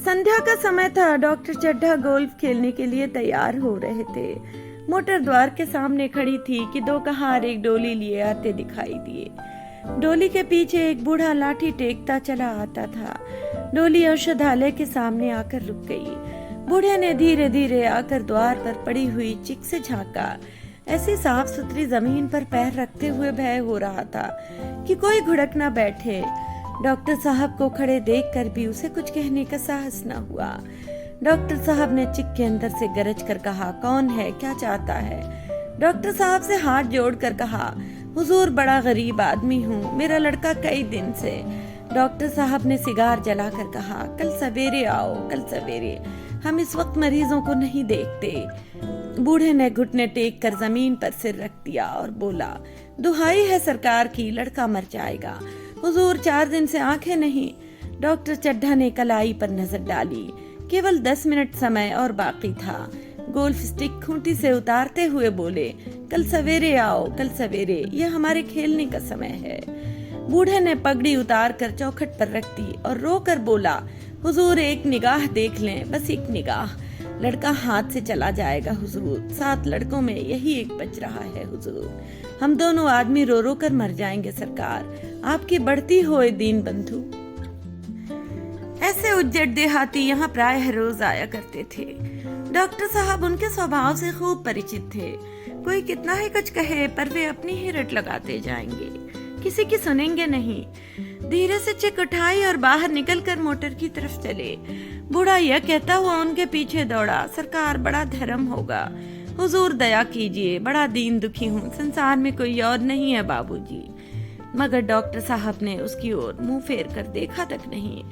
संध्या का समय था। डॉक्टर चड्ढा गोल्फ खेलने के लिए तैयार हो रहे थे। मोटर द्वार के सामने खड़ी थी कि दो कहार एक डोली लिए आते दिखाई दिए। डोली के पीछे एक बूढ़ा लाठी टेकता चला आता था। डोली औषधालय के सामने आकर रुक गई। बूढ़े ने धीरे धीरे आकर द्वार पर पड़ी हुई चिक से झांका। ऐसी साफ सुथरी जमीन पर पैर रखते हुए भय हो रहा था कि कोई घुड़क न बैठे। डॉक्टर साहब को खड़े देखकर भी उसे कुछ कहने का साहस न हुआ। डॉक्टर साहब ने चिक के अंदर से गरज कर कहा, कौन है, क्या चाहता है? डॉक्टर साहब से हाथ जोड़कर कहा, हुजूर बड़ा गरीब आदमी हूँ, मेरा लड़का कई दिन से। डॉक्टर साहब ने सिगार जलाकर कहा, कल सवेरे आओ, कल सवेरे, हम इस वक्त मरीजों को नहीं देखते। बूढ़े ने घुटने टेक कर जमीन पर सिर रख दिया और बोला, दुहाई है सरकार की, लड़का मर जाएगा। हुजूर 4 दिन से आंखें नहीं। डॉक्टर चड्ढा ने कलाई पर नजर डाली। केवल 10 मिनट समय और बाकी था। गोल्फ स्टिक खूंटी से उतारते हुए बोले, कल सवेरे आओ, कल सवेरे, यह हमारे खेलने का समय है। बूढ़े ने पगड़ी उतार कर चौखट पर रख दी और रोकर बोला, हुजूर एक निगाह देख लें, बस एक निगाह, लड़का हाथ से चला जाएगा हुजूर। 7 लड़कों में यही एक बच रहा है हुजूर। हम दोनों आदमी रो रो कर मर जाएंगे सरकार, आपकी बढ़ती होए दीन बंधु। ऐसे उज्जट देहाती यहाँ प्रायः रोज आया करते थे। डॉक्टर साहब उनके स्वभाव से खूब परिचित थे। कोई कितना ही कुछ कहे पर वे अपनी ही रट लगाते जाएंगे, किसी की सुनेंगे नहीं। धीरे से चिक उठाई और बाहर निकलकर मोटर की तरफ चले। बूढ़ा यह कहता हुआ उनके पीछे दौड़ा, सरकार बड़ा धर्म होगा, हुजूर दया कीजिए, बड़ा दीन दुखी हूँ, संसार में कोई और नहीं है बाबूजी। मगर डॉक्टर साहब ने उसकी ओर मुंह फेर कर देखा तक नहीं।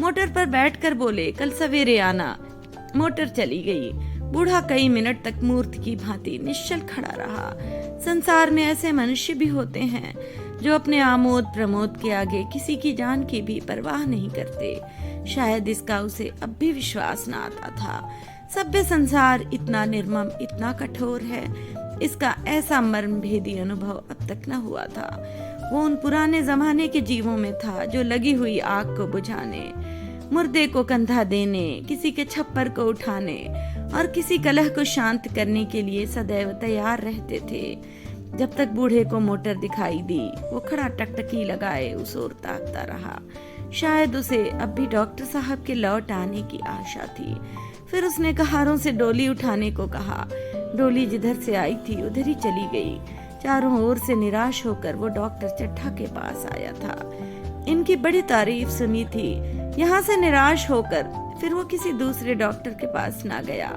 मोटर पर बैठकर बोले, कल सवेरे आना। मोटर चली गई। बूढ़ा कई मिनट तक मूर्ति की भांति निश्चल खड़ा रहा। संसार में ऐसे मनुष्य भी होते हैं जो अपने आमोद प्रमोद के आगे किसी की जान की भी परवाह नहीं करते। शायद इसका उसे अब भी विश्वास न आता था। सभ्य संसार इतना निर्मम, इतना कठोर है, इसका ऐसा मर्म भेदी अनुभव अब तक न हुआ था। वो उन पुराने जमाने के जीवों में था जो लगी हुई आग को बुझाने, मुर्दे को कंधा देने, किसी के छप्पर को उठाने और किसी कलह को शांत करने के लिए सदैव तैयार रहते थे। जब तक बूढ़े को मोटर दिखाई दी, वो खड़ा टकटकी लगाए उस ओर ताकता रहा। शायद उसे अब भी डॉक्टर साहब के लौट आने की आशा थी। फिर उसने कहारों से डोली उठाने को कहा। डोली जिधर से आई थी उधर ही चली गई। चारों ओर से निराश होकर वो डॉक्टर चड्ढा के पास आया था। इनकी बड़ी तारीफ सुनी थी। यहाँ से निराश होकर फिर वो किसी दूसरे डॉक्टर के पास ना गया।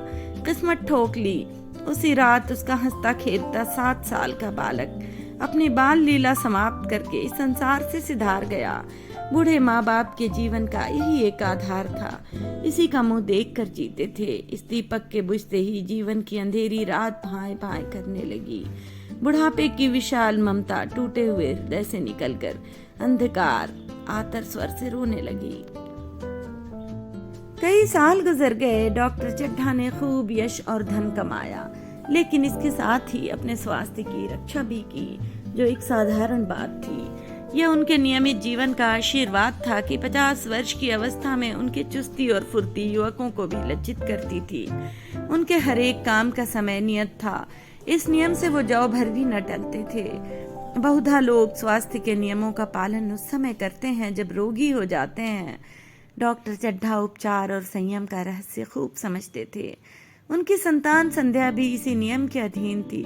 किस्मत ठोक ली। उसी रात उसका हंसता खेलता 7 साल का बालक अपनी बाल लीला समाप्त करके इस संसार से सिधार गया। बूढ़े माँ बाप के जीवन का यही एक आधार था। इसी का मुंह देख कर जीते थे। इस दीपक के बुझते ही जीवन की अंधेरी रात भाए भाए करने लगी। बुढ़ापे की विशाल ममता टूटे हुए हृदय से निकलकर अंधकार आतर स्वर से रोने लगी। कई साल गुजर गए। डॉक्टर चड्ढा ने खूब यश और धन कमाया, लेकिन इसके साथ ही अपने स्वास्थ्य की रक्षा भी की, जो एक साधारण बात थी। यह उनके नियमित जीवन का आशीर्वाद था कि 50 वर्ष की अवस्था में उनकी चुस्ती और फुर्ती युवकों को भी लज्जित करती थी। उनके हर एक काम का समय नियत था। इस नियम से वो जौ भर भी न टलते थे। बहुधा लोग स्वास्थ्य के नियमों का पालन उस समय करते हैं जब रोगी हो जाते हैं। डॉक्टर चड्ढा उपचार और संयम का रहस्य खूब समझते थे। उनकी संतान संध्या भी इसी नियम के अधीन थी।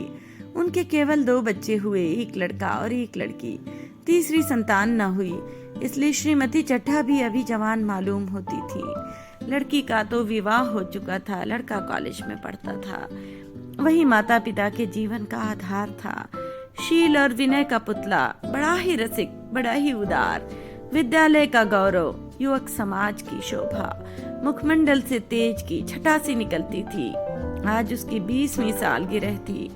उनके केवल 2 बच्चे हुए, एक लड़का और एक लड़की। तीसरी संतान न हुई, इसलिए श्रीमती चड्ढा भी अभी जवान मालूम होती थी। लड़की का तो विवाह हो चुका था, लड़का कॉलेज में पढ़ता था। वही माता पिता के जीवन का आधार था। शील और विनय का पुतला, बड़ा ही रसिक, बड़ा ही उदार, विद्यालय का गौरव, युवक समाज की शोभा, मुखमंडल से तेज की छटा सी निकलती थी। आज उसकी 20वीं सालगिरह थी।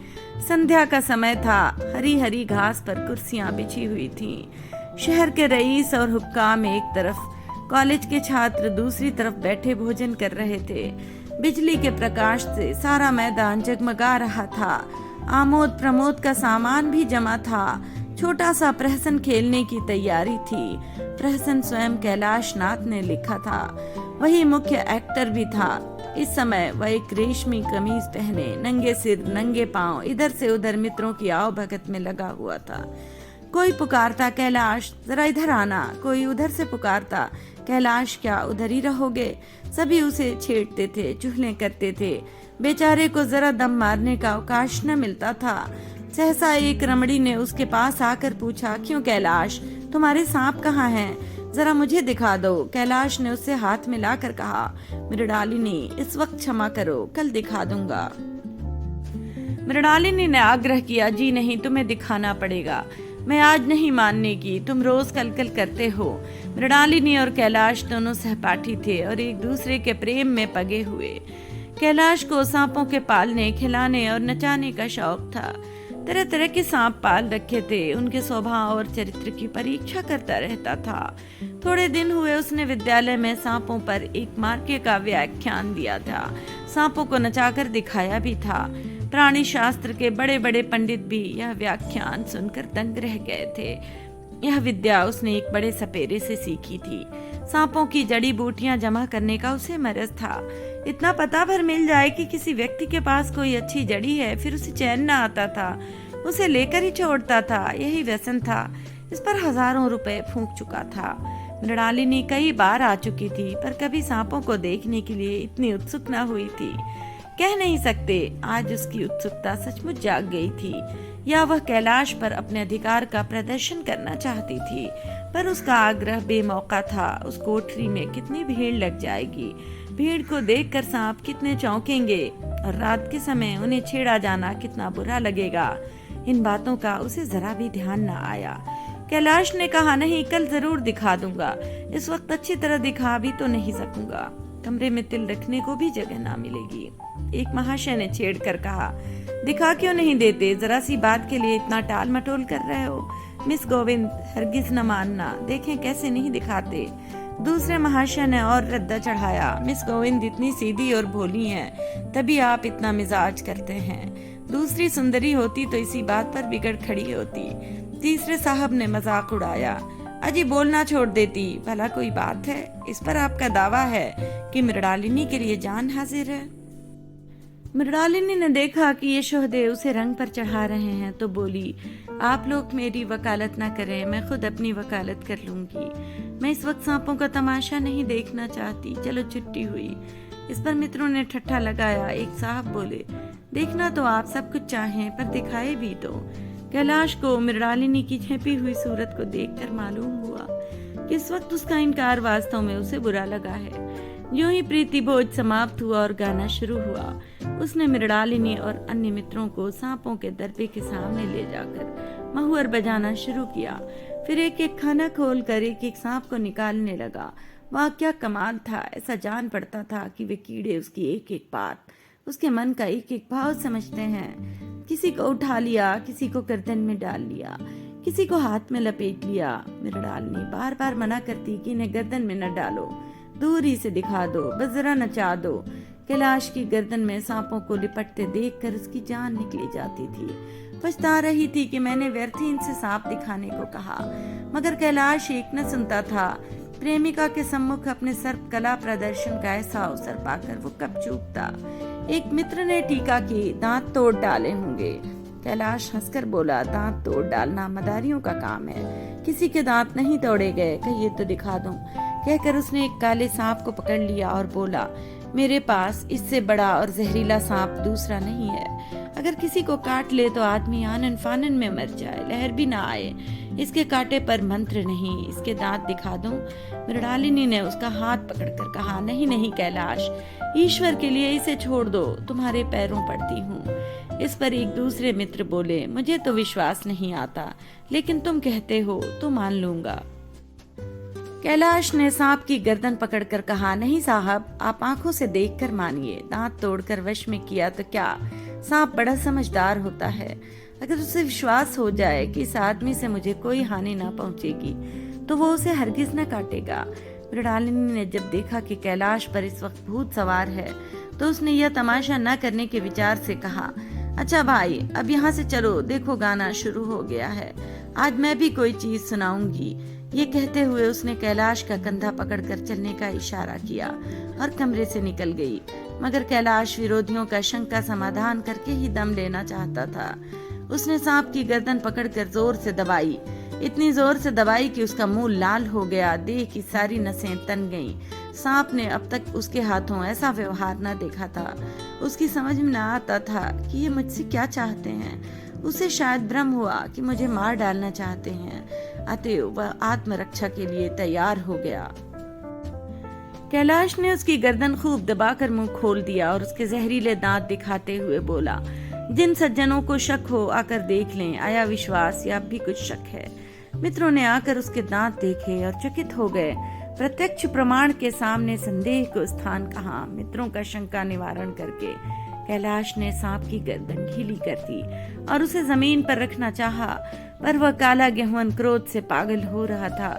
संध्या का समय था। हरी हरी घास पर कुर्सियां बिछी हुई थीं। शहर के रईस और हुक्काम एक तरफ, कॉलेज के छात्र दूसरी तरफ बैठे भोजन कर रहे थे। बिजली के प्रकाश से सारा मैदान जगमगा रहा था। आमोद प्रमोद का सामान भी जमा था। छोटा सा प्रहसन खेलने की तैयारी थी। प्रहसन स्वयं कैलाश नाथ ने लिखा था। वही मुख्य एक्टर भी था। इस समय वह एक रेशमी कमीज पहने, नंगे सिर नंगे पांव इधर से उधर मित्रों की आओ भगत में लगा हुआ था। कोई पुकारता, कैलाश जरा इधर आना, कोई उधर से पुकारता, कैलाश क्या उधर ही रहोगे। सभी उसे छेड़ते थे, चुगलियां करते थे। बेचारे को जरा दम मारने का अवकाश न मिलता था। सहसा एक रमणी ने उसके पास आकर पूछा, क्यों कैलाश, तुम्हारे सांप कहाँ हैं? जरा मुझे दिखा दो। कैलाश ने उससे हाथ मिलाकर कहा, मृणालिनी इस वक्त क्षमा करो, कल दिखा दूंगा। मृणालिनी ने आग्रह किया, जी नहीं, तुम्हें दिखाना पड़ेगा, मैं आज नहीं मानने की, तुम रोज कल कल करते हो। मृणालिनी और कैलाश दोनों सहपाठी थे और एक दूसरे के प्रेम में पगे हुए। कैलाश को सांपों के पालने, खिलाने और नचाने का शौक था। तरह तरह के सांप पाल रखे थे, उनके स्वभाव और चरित्र की परीक्षा करता रहता था। थोड़े दिन हुए उसने विद्यालय में सांपों पर एक मार्के का व्याख्यान दिया था। सांपों को नचाकर दिखाया भी था। प्राणी शास्त्र के बड़े बड़े पंडित भी यह व्याख्यान सुनकर दंग रह गए थे। यह विद्या उसने एक बड़े सपेरे से सीखी थी। सांपों की जड़ी बूटियां जमा करने का उसे मरज था। इतना पता भर मिल जाए कि किसी व्यक्ति के पास कोई अच्छी जड़ी है, फिर उसे चैन न आता था, उसे लेकर ही छोड़ता था। यही व्यसन था। इस पर हजारों रुपए फूंक चुका था। मृणालिनी कई बार आ चुकी थी, पर कभी सांपों को देखने के लिए इतनी उत्सुक न हुई थी। कह नहीं सकते, आज उसकी उत्सुकता सचमुच जाग गई थी, या वह कैलाश पर अपने अधिकार का प्रदर्शन करना चाहती थी। पर उसका आग्रह बेमौका था। उस कोठरी में कितनी भीड़ लग जाएगी, भीड़ को देखकर सांप कितने चौंकेंगे, और रात के समय उन्हें छेड़ा जाना कितना बुरा लगेगा। इन बातों का उसे जरा भी ध्यान न आया। कैलाश ने कहा, नहीं, कल जरूर दिखा दूंगा, इस वक्त अच्छी तरह दिखा भी तो नहीं सकूंगा, कमरे में तिल रखने को भी जगह ना मिलेगी। एक महाशय ने छेड़ कर कहा, दिखा क्यों नहीं देते, जरा सी बात के लिए इतना टाल मटोल कर रहे हो। मिस गोविंद, हरगिज न मानना, देखें कैसे नहीं दिखाते। दूसरे महाशय ने और रद्दा चढ़ाया, मिस गोविंद इतनी सीधी और भोली हैं, तभी आप इतना मिजाज करते हैं। दूसरी सुंदरी होती तो इसी बात पर बिगड़ खड़ी होती। तीसरे साहब ने मजाक उड़ाया, अजी बोलना छोड़ देती, भला कोई बात है। इस पर आपका दावा है कि मृणालिनी के लिए जान हाजिर है। मृणालिनी ने देखा कि ये शोहदे उसे रंग पर चढ़ा रहे हैं, तो बोली, आप लोग मेरी वकालत ना करें, मैं खुद अपनी वकालत कर लूंगी। मैं इस वक्त सांपों का तमाशा नहीं देखना चाहती, चलो छुट्टी हुई। इस पर मित्रों ने ठट्ठा लगाया। एक साहब बोले, देखना तो आप सब कुछ चाहें, पर दिखाए भी तो। कैलाश को मृणालिनी की झेपी हुई सूरत को देखकर मालूम हुआ कि इस वक्त उसका इनकार वास्तव में उसे बुरा लगा है। यूं ही प्रीति भोज समाप्त हुआ और गाना शुरू हुआ। उसने मृणालिनी और अन्य मित्रों को सांपों के दरबे के सामने ले जाकर महुअर बजाना शुरू किया। फिर एक एक खाना खोलकर एक एक सांप को निकालने लगा। वह क्या कमाल था, ऐसा जान पड़ता था कि वे कीड़े उसकी एक एक बात, उसके मन का एक एक भाव समझते हैं। किसी को उठा लिया, किसी को गर्दन में डाल लिया, किसी को हाथ में लपेट लिया। मृणालिनी बार बार मना करती कि इन्हें गर्दन में न डालो, दूर ही से दिखा दो, बस जरा नचा दो। कैलाश की गर्दन में सांपों को लिपटते देखकर उसकी जान निकली जाती थी। पछता रही थी कि मैंने व्यर्थ ही इनसे सांप दिखाने को कहा, मगर कैलाश एक न सुनता था। प्रेमिका के सम्मुख अपने सर्प कला प्रदर्शन का ऐसा अवसर पाकर वो कब चूकता। एक मित्र ने टीका की, दांत तोड़ डाले होंगे। कैलाश हंसकर बोला, दांत तोड़ डालना मदारियों का काम है, किसी के दांत नहीं तोड़े गए, कहिए तो दिखा दूं। कहकर उसने एक काले सांप को पकड़ लिया और बोला, मेरे पास इससे बड़ा और जहरीला सांप दूसरा नहीं है। अगर किसी को काट ले तो आदमी आनन फानन में मर जाए, लहर भी ना आए। इसके काटे पर मंत्र नहीं, इसके दांत दिखा दूं। मृणालिनी ने उसका हाथ पकड़कर कहा, नहीं नहीं कैलाश, ईश्वर के लिए इसे छोड़ दो, तुम्हारे पैरों पड़ती हूँ। इस पर एक दूसरे मित्र बोले, मुझे तो विश्वास नहीं आता, लेकिन तुम कहते हो तो मान लूंगा। कैलाश ने सांप की गर्दन पकड़कर कहा, नहीं साहब, आप आंखों से देखकर मानिए, दांत तोड़कर वश में किया तो क्या, सांप बड़ा समझदार होता है। अगर उसे विश्वास हो जाए कि इस आदमी से मुझे कोई हानि ना पहुंचेगी, तो वो उसे हरगिज न काटेगा। मृणालिनी ने जब देखा कि कैलाश पर इस वक्त भूत सवार है, तो उसने यह तमाशा न करने के विचार से कहा, अच्छा भाई, अब यहाँ से चलो, देखो गाना शुरू हो गया है, आज मैं भी कोई चीज सुनाऊंगी। ये कहते हुए उसने कैलाश का कंधा पकड़कर चलने का इशारा किया और कमरे से निकल गई। मगर कैलाश विरोधियों का शंका का समाधान करके ही दम लेना चाहता था। उसने सांप की गर्दन पकड़कर जोर से दबाई, इतनी जोर से दबाई कि उसका मुंह लाल हो गया, देह की सारी नसें तन गईं। सांप ने अब तक उसके हाथों ऐसा व्यवहार न देखा था। उसकी समझ में न आता था कि ये मुझसे क्या चाहते हैं। उसे शायद भ्रम हुआ कि मुझे मार डालना चाहते हैं, अतएव वह आत्मरक्षा के लिए तैयार हो गया। कैलाश ने उसकी गर्दन खूब दबाकर मुंह खोल दिया और उसके जहरीले दांत दिखाते हुए बोला, जिन सज्जनों को शक हो आकर देख लें, आया विश्वास या अब भी कुछ शक है। मित्रों ने आकर उसके दांत देखे और चकित हो गए। प्रत्यक्ष प्रमाण के सामने संदेह को स्थान कहाँ। मित्रों का शंका निवारण करके कैलाश ने सांप की गर्दन ढीली कर दी और उसे जमीन पर रखना चाहा, पर वह काला गेहूं क्रोध से पागल हो रहा था।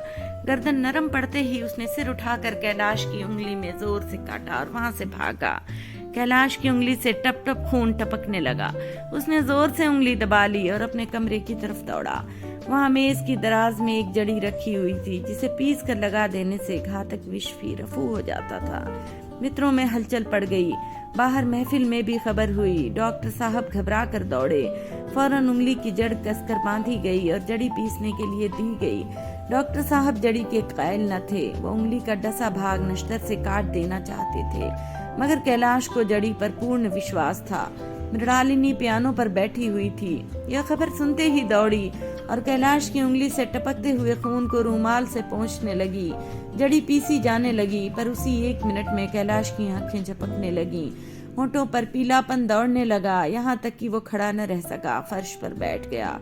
गर्दन नरम पड़ते ही उसने सिर उठाकर कैलाश की उंगली में जोर से काटा और वहां से भागा। कैलाश की उंगली से टप टप खून टपकने लगा। उसने जोर से उंगली दबा ली और अपने कमरे की तरफ दौड़ा। वहां मेज की दराज में एक जड़ी रखी हुई थी, जिसे पीस कर लगा देने से घातक विष भी रफू हो जाता था। मित्रों में हलचल पड़ गई। बाहर महफिल में भी खबर हुई। डॉक्टर साहब घबरा कर दौड़े। फौरन उंगली की जड़ कसकर बांधी गई और जड़ी पीसने के लिए दी गई। डॉक्टर साहब जड़ी के कायल न थे। वो उंगली का डसा भाग नश्तर से काट देना चाहते थे, मगर कैलाश को जड़ी पर पूर्ण विश्वास था। मृणालिनी पियानो पर बैठी हुई थी। यह खबर सुनते ही दौड़ी और कैलाश की उंगली से टपकते हुए खून को रूमाल से पोंछने लगी। जड़ी पीसी जाने लगी, पर उसी 1 मिनट में कैलाश की आंखें झपकने लगी। होंठों पर पीलापन दौड़ने लगा, यहाँ तक कि वो खड़ा न रह सका, फर्श पर बैठ गया।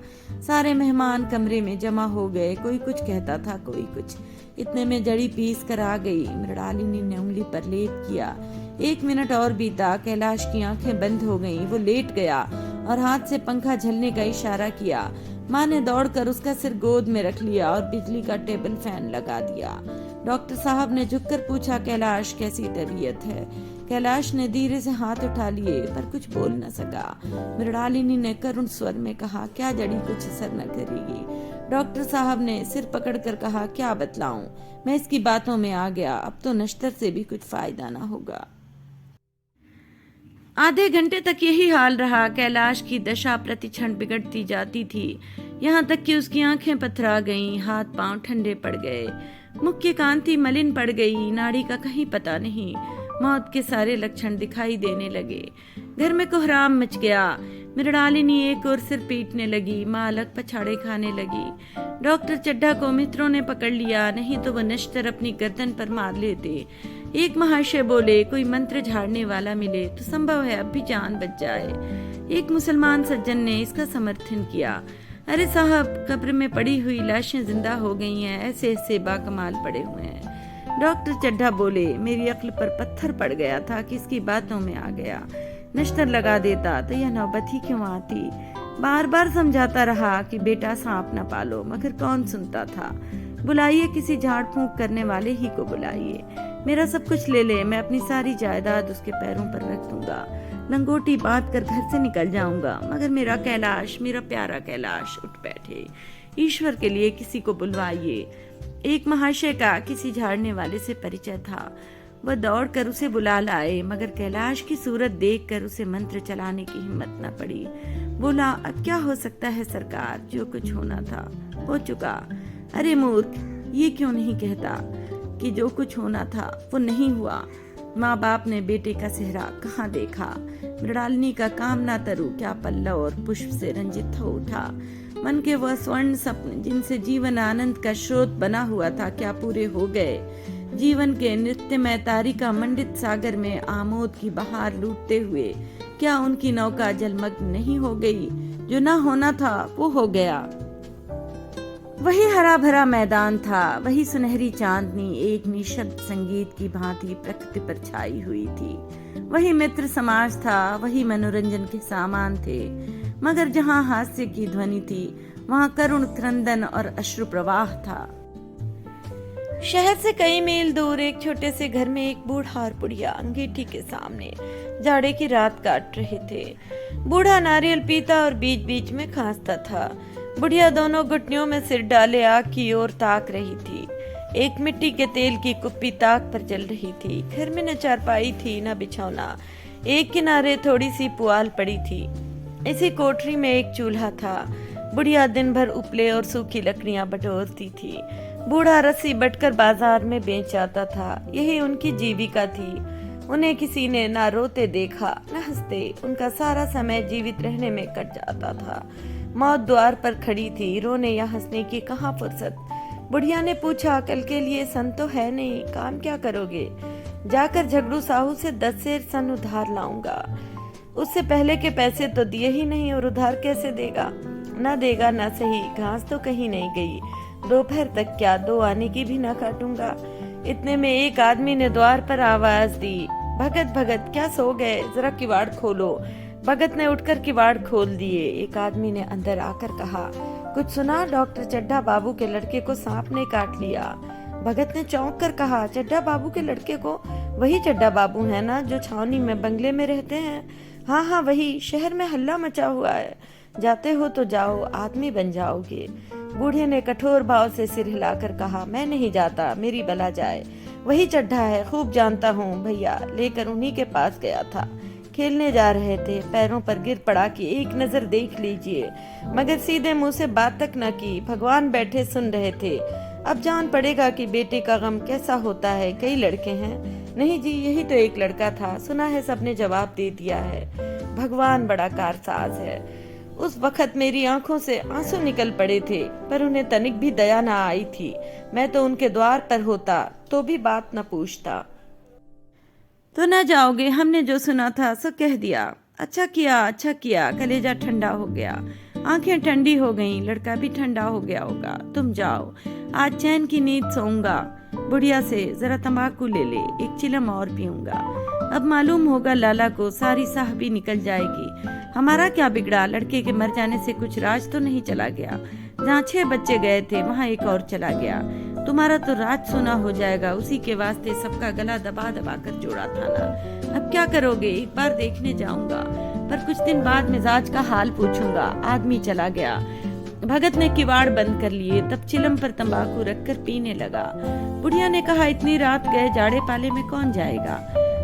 सारे मेहमान कमरे में जमा हो गए। कोई कुछ कहता था, कोई कुछ। इतने में जड़ी पीस कर आ गई। मृणालिनी ने उंगली पर लेप किया। 1 मिनट और बीता। कैलाश की आंखें बंद हो गईं। वो लेट गया और हाथ से पंखा झलने का इशारा किया। माँ ने दौड़कर उसका सिर गोद में रख लिया और बिजली का टेबल फैन लगा दिया। डॉक्टर साहब ने झुककर पूछा, कैलाश कैसी तबीयत है? कैलाश ने धीरे से हाथ उठा लिए, पर कुछ बोल न सका। मृणालिनी ने करुण स्वर में कहा, क्या जड़ी कुछ असर न करेगी? डॉक्टर साहब ने सिर पकड़कर कहा, क्या बतलाऊं, मैं इसकी बातों में आ गया। अब तो नश्तर से भी कुछ फायदा न होगा। आधे घंटे तक यही हाल रहा। कैलाश की दशा प्रतिक्षण बिगड़ती जाती थी, यहाँ तक कि उसकी आंखें पथरा गईं, हाथ पांव ठंडे पड़ गए, मुख की कांति मलिन पड़ गई, नाड़ी का कहीं पता नहीं। मौत के सारे लक्षण दिखाई देने लगे। घर में कोहराम मच गया। मृणालिनी एक और सिर पीटने लगी, माँ अलग पछाड़े खाने लगी। डॉक्टर चड्ढा को मित्रों ने पकड़ लिया, नहीं तो वह नश्तर अपनी गर्दन पर मार लेते। एक महाशय बोले, कोई मंत्र झाड़ने वाला मिले तो संभव है अब भी जान बच जाए। एक मुसलमान सज्जन ने इसका समर्थन किया, अरे साहब, कब्र में पड़ी हुई लाशें जिंदा हो गई हैं, ऐसे ऐसे बाकमाल पड़े हुए हैं। डॉक्टर चड्ढा बोले, मेरी अक्ल पर पत्थर पड़ गया था कि इसकी बातों में आ गया। नश्तर लगा देता तो यह नौबत ही क्यों आती। बार बार समझाता रहा कि बेटा सांप न पालो, मगर कौन सुनता था। बुलाइए, किसी झाड़ फूंक करने वाले ही को बुलाइए। मेरा सब कुछ ले ले, मैं अपनी सारी जायदाद उसके पैरों पर रख दूंगा, लंगोटी बांध कर घर से निकल जाऊंगा, मगर मेरा कैलाश, मेरा प्यारा कैलाश उठ बैठे। ईश्वर के लिए किसी को बुलवाइए। एक महाशय का किसी झाड़ने वाले से परिचय था। वह दौड़कर उसे बुला लाए, मगर कैलाश की सूरत देखकर उसे मंत्र चलाने की हिम्मत न पड़ी। बोला, अब क्या हो सकता है सरकार, जो कुछ होना था हो चुका। अरे मूर्ख, ये क्यों नहीं कहता कि जो कुछ होना था वो नहीं हुआ। माँ बाप ने बेटे का सेहरा कहाँ देखा। मृणालिनी का कामना तरु क्या पल्लव और पुष्प से रंजित हो उठा। मन के वह स्वर्ण सपने जिनसे जीवन आनंद का स्रोत बना हुआ था, क्या पूरे हो गए। जीवन के नृत्यमय तारिका मंडित सागर में आमोद की बहार लूटते हुए क्या उनकी नौका जलमग्न नहीं हो गई। जो ना होना था वो हो गया। वही हरा भरा मैदान था, वही सुनहरी चांदनी एक निशब्द संगीत की भांति प्रकृति पर छाई हुई थी। वही मित्र समाज था, वही मनोरंजन के सामान थे, मगर जहाँ हास्य की ध्वनि थी वहाँ करुण क्रंदन और अश्रु प्रवाह था। शहर से कई मील दूर एक छोटे से घर में एक बूढ़ा और बुढ़िया अंगीठी के सामने जाड़े की रात काट रहे थे। बूढ़ा नारियल पीता और बीच बीच में खांसता था। बुढ़िया दोनों घुटनियों में सिर डाले आग की ओर ताक रही थी। एक मिट्टी के तेल की कुप्पी ताक पर जल रही थी। घर में न चारपाई थी न बिछौना, एक किनारे थोड़ी सी पुआल पड़ी थी। इसी कोठरी में एक चूल्हा था। बुढ़िया दिन भर उपले और सूखी लकड़ियां बटोरती थी। बूढ़ा रस्सी बटकर बाजार में बेच आता था। यही उनकी जीविका थी। उन्हें किसी ने ना रोते देखा न हंसते। उनका सारा समय जीवित रहने में कट जाता था। मौत द्वार पर खड़ी थी, रोने या हंसने की कहाँ फुर्सत। बुढ़िया ने पूछा, कल के लिए सन तो है नहीं, काम क्या करोगे? जाकर झगड़ू साहू से 10 सेर सन उधार लाऊंगा। उससे पहले के पैसे तो दिए ही नहीं और उधार कैसे देगा? न देगा न सही, घास तो कहीं नहीं गई। दोपहर तक क्या, 2 आने की भी न काटूंगा। इतने में एक आदमी ने द्वार पर आवाज दी, भगत भगत क्या सो गए, जरा किवाड़ खोलो। भगत ने उठकर किवाड़ खोल दिए। एक आदमी ने अंदर आकर कहा, कुछ सुना? डॉक्टर चड्ढा बाबू के लड़के को सांप ने काट लिया। भगत ने चौंक कर कहा, चड्ढा बाबू के लड़के को? वही चड्ढा बाबू है ना जो छावनी में बंगले में रहते हैं? हाँ हाँ वही। शहर में हल्ला मचा हुआ है, जाते हो तो जाओ, आदमी बन जाओगे। बूढ़े ने कठोर भाव से सिर हिलाकर कहा, मैं नहीं जाता, मेरी बला जाए। वही चड्ढा है, खूब जानता हूँ भैया। लेकर उन्हीं के पास गया था। खेलने जा रहे थे, पैरों पर गिर पड़ा कि एक नजर देख लीजिए, मगर सीधे मुंह से बात तक न की। भगवान बैठे सुन रहे थे। अब जान पड़ेगा कि बेटे का गम कैसा होता है। कई लड़के हैं? नहीं जी, यही तो एक लड़का था। सुना है सबने जवाब दे दिया है। भगवान बड़ा कारसाज है। उस वक्त मेरी आंखों से आंसू निकल पड़े थे, पर उन्हें तनिक भी दया ना आई थी। मैं तो उनके द्वार पर होता तो भी बात न पूछता। तो न जाओगे? हमने जो सुना था सो कह दिया। अच्छा किया, कलेजा ठंडा हो गया, आंखें ठंडी हो गईं, लड़का भी ठंडा हो गया होगा। तुम जाओ, आज चैन की नींद सोऊंगा। बुढ़िया से, जरा तंबाकू ले ले, एक चिलम और पीऊंगा। अब मालूम होगा लाला को, सारी साहबी निकल जाएगी। हमारा क्या बिगड़ा? लड़के के मर जाने से कुछ राज तो नहीं चला गया? जहाँ 6 बच्चे गए थे वहाँ एक और चला गया। तुम्हारा तो राज सोना हो जाएगा। उसी के वास्ते सबका गला दबा दबा कर जोड़ा था ना। अब क्या करोगे? एक बार देखने जाऊंगा, पर कुछ दिन बाद मिजाज का हाल पूछूंगा। आदमी चला गया। भगत ने किवाड़ बंद कर लिए, तब चिलम पर तंबाकू रखकर पीने लगा। बुढ़िया ने कहा, इतनी रात गए जाड़े पाले में कौन जाएगा?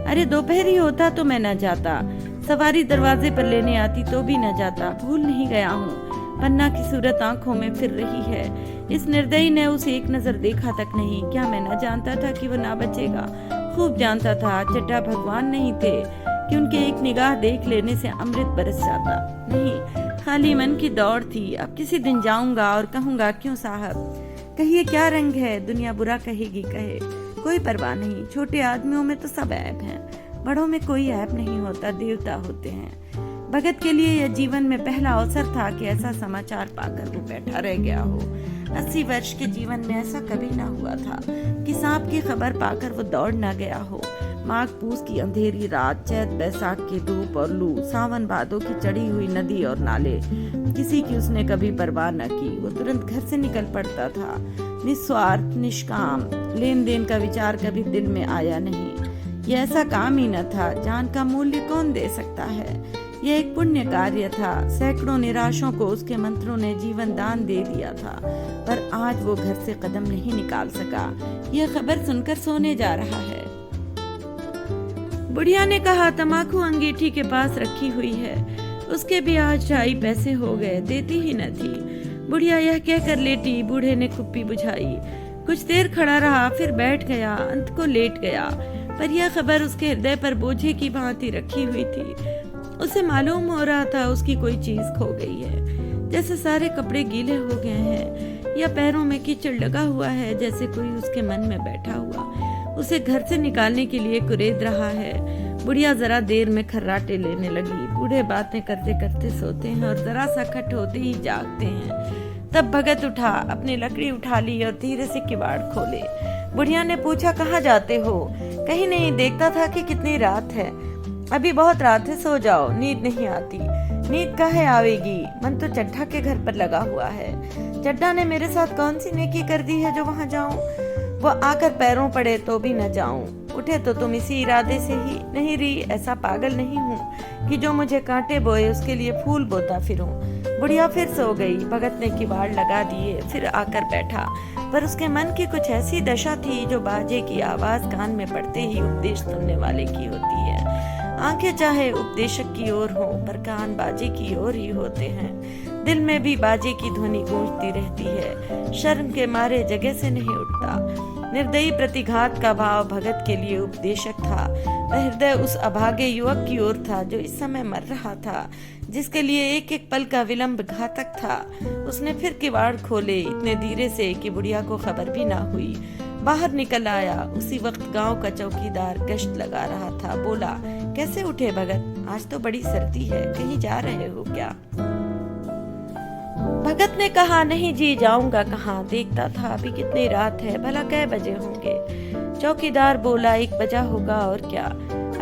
अरे दोपहर ही होता तो मैं न जाता। सवारी दरवाजे पर लेने आती तो भी न जाता। भूल नहीं गया हूँ। पन्ना की सूरत आंखों में फिर रही है। इस निर्दयी ने उसे एक नजर देखा तक नहीं। क्या मैं न जानता था कि वो ना बचेगा? खूब जानता था। चड्ढा भगवान नहीं थे कि उनके एक निगाह देख लेने से अमृत बरस जाता। नहीं, खाली मन की दौड़ थी। अब किसी दिन जाऊंगा और कहूंगा, क्यों साहब, कहिए क्या रंग है? दुनिया बुरा कहेगी, कहे, कोई परवाह नहीं। छोटे आदमियों में तो सब ऐब हैं, बड़ों में कोई ऐब नहीं होता, देवता होते हैं। भगत के लिए यह जीवन में पहला अवसर था कि ऐसा समाचार पाकर वो बैठा रह गया हो। 80 वर्ष के जीवन में ऐसा कभी ना हुआ था कि सांप की खबर पाकर वो दौड़ ना गया हो। माघ पूस की अंधेरी रात, चैत बैसाख की धूप और लू, सावन भादों की चढ़ी हुई नदी और नाले, किसी की उसने कभी परवाह न की। वो तुरंत घर से निकल पड़ता था, निस्वार्थ, निष्काम। लेन देन का विचार कभी दिल में आया नहीं। यह ऐसा काम ही न था। जान का मूल्य कौन दे सकता है? यह एक पुण्य कार्य था। सैकड़ों निराशों को उसके मंत्रों ने जीवन दान दे दिया था, पर आज वो घर से कदम नहीं निकाल सका। यह खबर सुनकर सोने जा रहा है। बुढ़िया ने कहा, तमाकू अंगीठी के पास रखी हुई है, उसके भी आज 2.5 पैसे हो गए, देती ही न थी। बुढ़िया यह कहकर लेटी। बूढ़े ने कुप्पी बुझाई, कुछ देर खड़ा रहा, फिर बैठ गया, अंत को लेट गया। पर यह खबर उसके हृदय पर बोझे की भांति रखी हुई थी। उसे मालूम हो रहा था उसकी कोई चीज खो गई है, जैसे सारे कपड़े गीले हो गए हैं, या पैरों में कीचड़ लगा हुआ है, जैसे कोई उसके मन में बैठा हुआ उसे घर से निकालने के लिए कुरेद रहा है। बुढ़िया जरा देर में खर्राटे लेने लगी। बूढ़े बातें करते करते सोते हैं और जरा सा खट होते ही जागते हैं। तब भगत उठा, अपनी लकड़ी उठा ली और धीरे से किवाड़ खोले। बुढ़िया ने पूछा, कहाँ जाते हो? कहीं नहीं, देखता था कि कितनी रात है। अभी बहुत रात है, सो जाओ, नींद नहीं आती। नींद काहे आवेगी? मन तो चड्ढा के घर पर लगा हुआ है। चड्ढा ने मेरे साथ कौन सी नेकी कर दी है जो वहां जाऊं? वो आकर पैरों पड़े तो भी न जाऊं। उठे तो तुम इसी इरादे से ही। नहीं री, ऐसा पागल नहीं हूँ कि जो मुझे कांटे बोए उसके लिए फूल बोता फिरूं। बुढ़िया फिर सो गई। भगत ने किवाड़ लगा दिए, फिर आकर बैठा, पर उसके मन की कुछ ऐसी दशा थी जो बाजे की आवाज कान में पड़ते ही उपदेश सुनने वाले की होती है। आंखें चाहे उपदेशक की ओर हो, पर कान बाजे की ओर ही होते हैं। दिल में भी बाजे की ध्वनि गूंजती रहती है। शर्म के मारे जगह से नहीं उठता। निर्दयी प्रतिघात का भाव भगत के लिए उपदेशक था। वह हृदय उस अभागे युवक की ओर था जो इस समय मर रहा था, जिसके लिए एक एक पल का विलंब घातक था। उसने फिर किवाड़ खोले, इतने धीरे से कि बुढ़िया को खबर भी ना हुई। बाहर निकल आया। उसी वक्त गांव का चौकीदार गश्त लगा रहा था। बोला, कैसे उठे भगत? आज तो बड़ी सर्दी है, कहीं जा रहे हो क्या? भगत ने कहा, नहीं जी, जाऊंगा कहाँ, देखता था अभी कितनी रात है, भला कै बजे होंगे? चौकीदार बोला, 1 बजा होगा और क्या।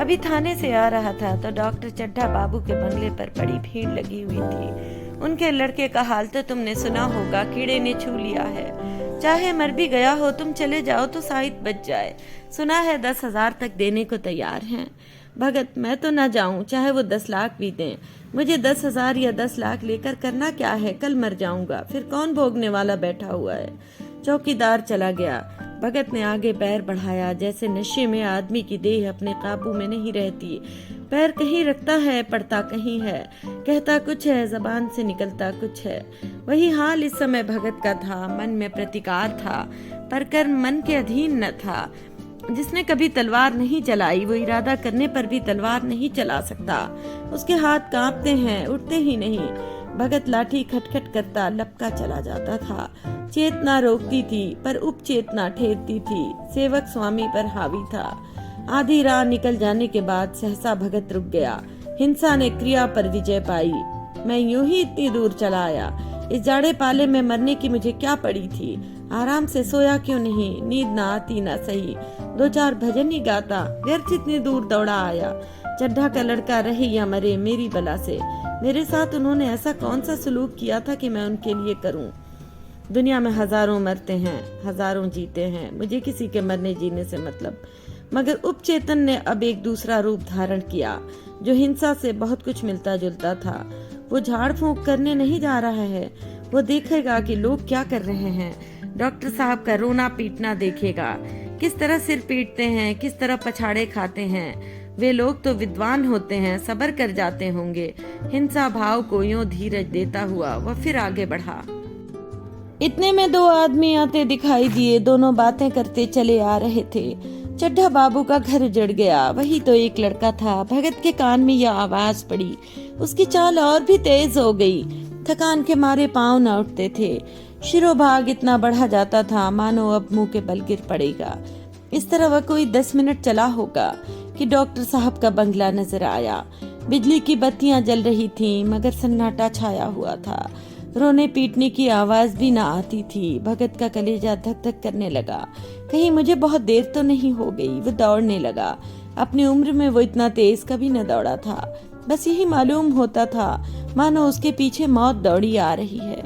अभी थाने से आ रहा था तो डॉक्टर चड्ढा बाबू के बंगले पर बड़ी भीड़ लगी हुई थी। उनके लड़के का हाल तो तुमने सुना होगा, कीड़े ने छू लिया है। चाहे मर भी गया हो, तुम चले जाओ तो शायद बच जाए। सुना है 10,000 तक देने को तैयार हैं। भगत, मैं तो ना जाऊं, चाहे वो 10 लाख भी दें। मुझे 10,000 या 10 लाख लेकर करना क्या है? कल मर जाऊंगा, फिर कौन भोगने वाला बैठा हुआ है? चौकीदार चला गया। भगत ने आगे पैर बढ़ाया। जैसे नशे में आदमी की देह अपने काबू में नहीं रहती। पैर कहीं रखता है, पड़ता कहीं है, कहता कुछ है, जबान से निकलता कुछ है। वही हाल इस समय भगत का था। मन में प्रतिकार था, पर कर्म मन के अधीन न था। जिसने कभी तलवार नहीं चलाई, वो इरादा करने पर भी तलवार नहीं चला सकता। उसके हाथ कांपते हैं, उठते ही नहीं। भगत लाठी खटखट करता लपका चला जाता था। चेतना रोकती थी, पर उपचेतना ठेरती थी। सेवक स्वामी पर हावी था। आधी राह निकल जाने के बाद सहसा भगत रुक गया। हिंसा ने क्रिया पर विजय पाई। मैं यूं ही इतनी दूर चला आया। इस जाड़े पाले में मरने की मुझे क्या पड़ी थी? आराम से सोया क्यों नहीं? नींद ना आती ना सही, 2-4 भजन ही गाता। व्यर्थ इतनी दूर दौड़ा आया। चड्ढा का लड़का रहे या मरे, मेरी बला से। मेरे साथ उन्होंने ऐसा कौन सा सलूक किया था कि मैं उनके लिए करूं? दुनिया में हजारों मरते हैं, हजारों जीते हैं, मुझे किसी के मरने जीने से मतलब। मगर उपचेतन ने अब एक दूसरा रूप धारण किया, जो हिंसा से बहुत कुछ मिलता जुलता था। वो झाड़ फूंक करने नहीं जा रहा है। वो देखेगा कि लोग क्या कर रहे हैं। डॉक्टर साहब का रोना पीटना देखेगा, किस तरह सिर पीटते हैं, किस तरह पछाड़े खाते हैं। वे लोग तो विद्वान होते हैं, सब्र कर जाते होंगे। हिंसा भाव को यूं धीरज देता हुआ वह फिर आगे बढ़ा। इतने में 2 आदमी आते दिखाई दिए। दोनों बातें करते चले आ रहे थे। चड्ढा बाबू का घर उजड़ गया। वही तो एक लड़का था। भगत के कान में यह आवाज पड़ी। उसकी चाल और भी तेज हो गई। थकान के मारे पांव न उठते थे। शिरोभाग इतना बढ़ा जाता था मानो अब मुंह के बल गिर पड़ेगा। इस तरह वह कोई 10 मिनट चला होगा कि डॉक्टर साहब का बंगला नजर आया। बिजली की बत्तियां जल रही थीं, मगर सन्नाटा छाया हुआ था। रोने पीटने की आवाज भी ना आती थी। भगत का कलेजा धक धक करने लगा। कहीं मुझे बहुत देर तो नहीं हो गई। वो दौड़ने लगा। अपनी उम्र में वो इतना तेज कभी न दौड़ा था। बस यही मालूम होता था मानो उसके पीछे मौत दौड़ी आ रही है।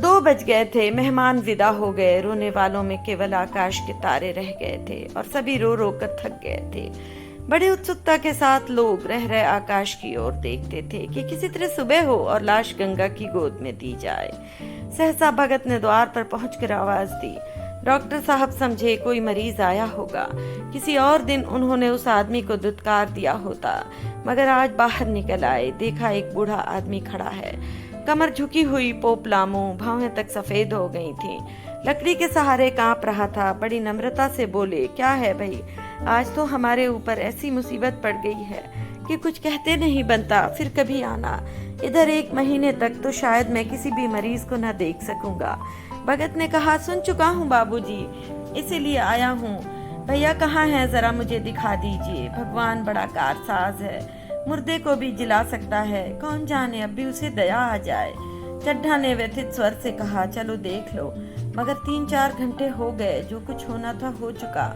2 बज गए थे। मेहमान विदा हो गए। रोने वालों में केवल आकाश के तारे रह गए थे और सभी रो रो कर थक गए थे। बड़े उत्सुकता के साथ लोग रह रहे आकाश की ओर देखते थे कि किसी तरह सुबह हो और लाश गंगा की गोद में दी जाए। सहसा भगत ने द्वार पर पहुंचकर आवाज दी। डॉक्टर साहब समझे कोई मरीज आया होगा। किसी और दिन उन्होंने उस आदमी को दुत्कार दिया होता, मगर आज बाहर निकल आए। देखा एक बूढ़ा आदमी खड़ा है। कमर झुकी हुई, पोपला मुंह, भौहें तक सफेद हो गई थी। लकड़ी के सहारे कांप रहा था। बड़ी नम्रता से बोले, क्या है भाई? आज तो हमारे ऊपर ऐसी मुसीबत पड़ गई है कि कुछ कहते नहीं बनता। फिर कभी आना इधर। 1 महीने तक तो शायद मैं किसी भी मरीज को न देख सकूंगा। भगत ने कहा, सुन चुका हूँ बाबूजी, इसीलिए आया हूँ। भैया कहाँ हैं, जरा मुझे दिखा दीजिए। भगवान बड़ा कारसाज है, मुर्दे को भी जिला सकता है। कौन जाने अब भी उसे दया आ जाए। चड्ढा ने व्यथित स्वर से कहा, चलो देख लो। मगर 3-4 घंटे हो गए। जो कुछ होना था हो चुका।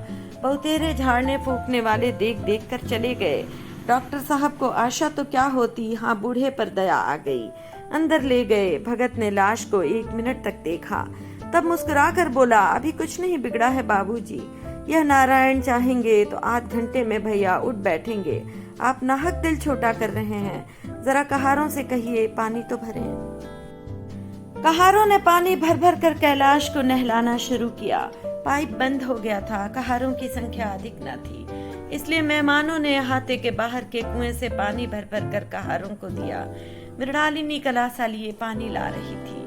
बहुतेरे झाड़ने फूकने वाले देख देख कर चले गए। डॉक्टर साहब को आशा तो क्या होती, हाँ बूढ़े पर दया आ गई। अंदर ले गए। भगत ने लाश को 1 मिनट तक देखा, तब मुस्कुराकर बोला, अभी कुछ नहीं बिगड़ा है बाबूजी। यह नारायण चाहेंगे तो आध घंटे में भैया उठ बैठेंगे। आप नाहक दिल छोटा कर रहे हैं। जरा कहारों से कहिए पानी तो भरें। कहारों ने पानी भर भर कर कैलाश को नहलाना शुरू किया। पाइप बंद हो गया था। कहारों की संख्या अधिक न थी, इसलिए मेहमानों ने अहाते के बाहर के कुएं से पानी भर भर कर कहारों को दिया। मृणालिनी कलासा लिए पानी ला रही थी।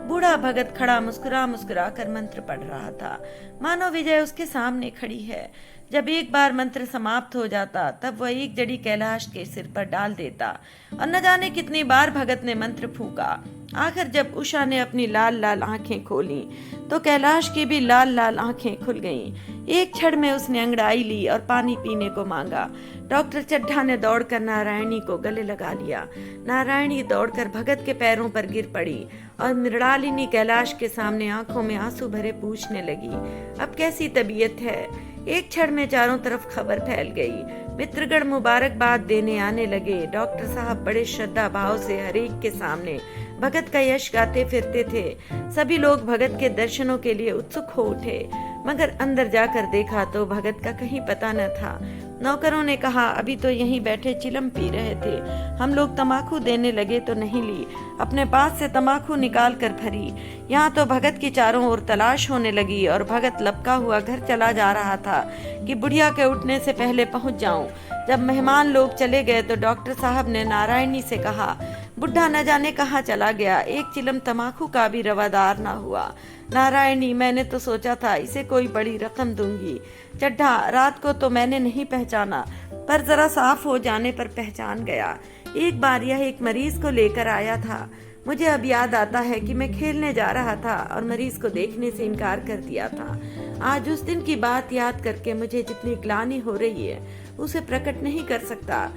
बूढ़ा भगत खड़ा मुस्कुरा मुस्कुरा कर मंत्र पढ़ रहा था, मानो विजय उसके सामने खड़ी है। जब एक बार मंत्र समाप्त हो जाता तब वह एक जड़ी कैलाश के सिर पर डाल देता, और न जाने कितनी बार भगत ने मंत्र फूका। आखिर जब उषा ने अपनी लाल लाल आंखें खोली तो कैलाश की भी लाल लाल आंखें खुल गईं। एक क्षण में उसने अंगड़ाई ली और पानी पीने को मांगा। डॉक्टर चड्ढा ने दौड़कर नारायणी को गले लगा लिया। नारायणी दौड़कर भगत के पैरों पर गिर पड़ी और मृणालिनी कैलाश के सामने आंखों में आंसू भरे पूछने लगी, अब कैसी तबीयत है? एक क्षण में चारों तरफ खबर फैल गई। मित्रगण मुबारकबाद देने आने लगे। डॉक्टर साहब बड़े श्रद्धा भाव से हरेक के सामने भगत का यश गाते फिरते थे। सभी लोग भगत के दर्शनों के लिए उत्सुक हो उठे, मगर अंदर जाकर देखा तो भगत का कहीं पता न था। नौकरों ने कहा, अभी तो यहीं बैठे चिलम पी रहे थे, हम लोग तमाकू देने लगे तो नहीं ली, अपने पास से तमाकू निकाल कर भरी। यहाँ तो भगत की चारों ओर तलाश होने लगी और भगत लपका हुआ घर चला जा रहा था कि बुढ़िया के उठने से पहले पहुंच जाऊं। जब मेहमान लोग चले गए तो डॉक्टर साहब ने नारायणी से कहा, बुढ़ा न जाने कहाँ चला गया, एक चिलम तमाकू का भी रवादार ना हुआ। नारायणी, मैंने तो सोचा था इसे कोई बड़ी रकम दूंगी। चड्ढा, रात को तो मैंने नहीं पहचाना, पर जरा साफ हो जाने पर पहचान गया। एक बार यह एक मरीज को लेकर आया था। मुझे अब याद आता है कि मैं खेलने जा रहा था और मरीज को देखने से इनकार कर दिया था। आज उस दिन की बात याद करके मुझे जितनी ग्लानि हो रही है उसे प्रकट नहीं कर सकता।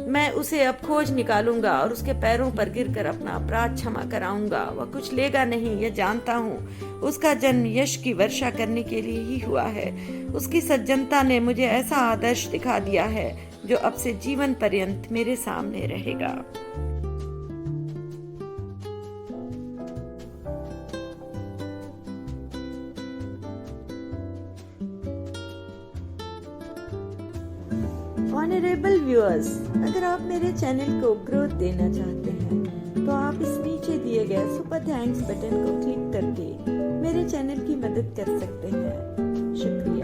मैं उसे अब खोज निकालूंगा और उसके पैरों पर गिरकर अपना अपराध क्षमा कराऊंगा। वह कुछ लेगा नहीं, यह जानता हूँ। उसका जन्म यश की वर्षा करने के लिए ही हुआ है। उसकी सज्जनता ने मुझे ऐसा आदर्श दिखा दिया है जो अब से जीवन पर्यंत मेरे सामने रहेगा। ऑनरेबल व्यूअर्स, अगर आप मेरे चैनल को ग्रोथ देना चाहते हैं तो आप इस नीचे दिए गए सुपर थैंक्स बटन को क्लिक करके मेरे चैनल की मदद कर सकते हैं। शुक्रिया।